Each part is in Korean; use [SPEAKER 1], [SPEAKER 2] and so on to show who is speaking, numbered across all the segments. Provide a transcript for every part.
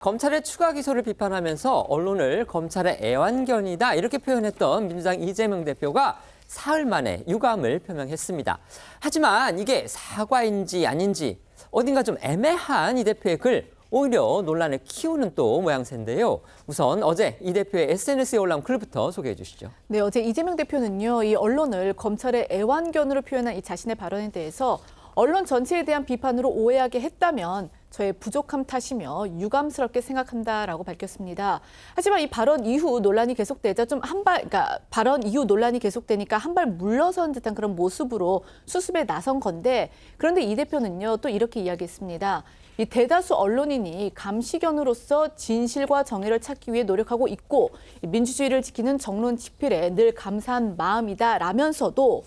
[SPEAKER 1] 검찰의 추가 기소를 비판하면서 언론을 검찰의 애완견이다 이렇게 표현했던 민주당 이재명 대표가 사흘 만에 유감을 표명했습니다. 하지만 이게 사과인지 아닌지 어딘가 좀 애매한 이 대표의 글, 오히려 논란을 키우는 또 모양새인데요. 우선 어제 이 대표의 SNS에 올라온 글부터 소개해 주시죠.
[SPEAKER 2] 네, 어제 이재명 대표는요, 이 언론을 검찰의 애완견으로 표현한 이 자신의 발언에 대해서 언론 전체에 대한 비판으로 오해하게 했다면 저의 부족함 탓이며 유감스럽게 생각한다라고 밝혔습니다. 하지만 이 발언 이후 논란이 계속되자 발언 이후 논란이 계속되니까 한 발 물러선 듯한 그런 모습으로 수습에 나선 건데, 그런데 이 대표는요, 또 이렇게 이야기했습니다. 이 대다수 언론인이 감시견으로서 진실과 정의를 찾기 위해 노력하고 있고 민주주의를 지키는 정론 집필에 늘 감사한 마음이다라면서도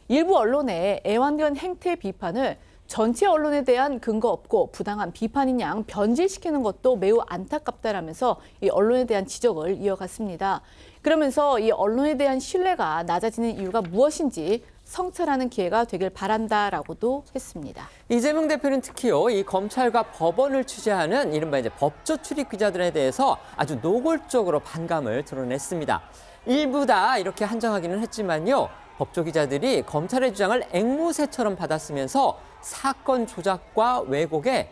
[SPEAKER 2] 일부 언론의 애완견 행태 비판을 전체 언론에 대한 근거 없고 부당한 비판인 양 변질시키는 것도 매우 안타깝다라면서 이 언론에 대한 지적을 이어갔습니다. 그러면서 이 언론에 대한 신뢰가 낮아지는 이유가 무엇인지 성찰하는 기회가 되길 바란다라고도 했습니다.
[SPEAKER 1] 이재명 대표는 특히요, 이 검찰과 법원을 취재하는 이른바 이제 법조 출입 기자들에 대해서 아주 노골적으로 반감을 드러냈습니다. 일부 다 이렇게 한정하기는 했지만요, 법조 기자들이 검찰의 주장을 앵무새처럼 받아쓰면서 사건 조작과 왜곡에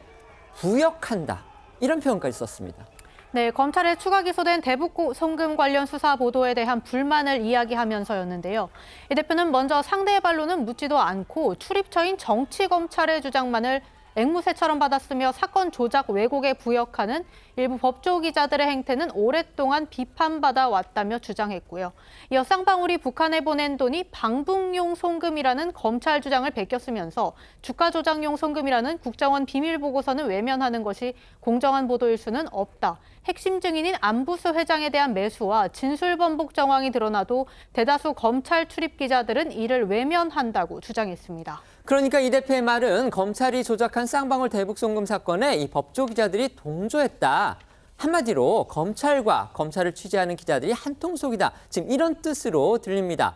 [SPEAKER 1] 부역한다, 이런 표현까지 썼습니다.
[SPEAKER 3] 네, 검찰에 추가 기소된 대북 송금 관련 수사 보도에 대한 불만을 이야기하면서였는데요. 이 대표는 먼저 상대의 반론은 묻지도 않고 출입처인 정치검찰의 주장만을 앵무새처럼 받아쓰며 사건 조작 왜곡에 부역하는 일부 법조 기자들의 행태는 오랫동안 비판받아 왔다며 주장했고요. 이어 쌍방울이 북한에 보낸 돈이 방북용 송금이라는 검찰 주장을 베꼈으면서 주가 조작용 송금이라는 국정원 비밀보고서는 외면하는 것이 공정한 보도일 수는 없다. 핵심 증인인 안부수 회장에 대한 매수와 진술 번복 정황이 드러나도 대다수 검찰 출입 기자들은 이를 외면한다고 주장했습니다.
[SPEAKER 1] 그러니까 이 대표의 말은 검찰이 조작한 쌍방울 대북 송금 사건에 이 법조 기자들이 동조했다. 한마디로 검찰과 검찰을 취재하는 기자들이 한통속이다. 지금 이런 뜻으로 들립니다.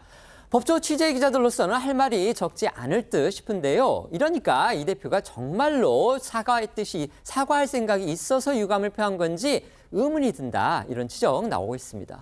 [SPEAKER 1] 법조 취재 기자들로서는 할 말이 적지 않을 듯 싶은데요. 이러니까 이 대표가 정말로 사과할 생각이 있어서 유감을 표한 건지 의문이 든다. 이런 지적 나오고 있습니다.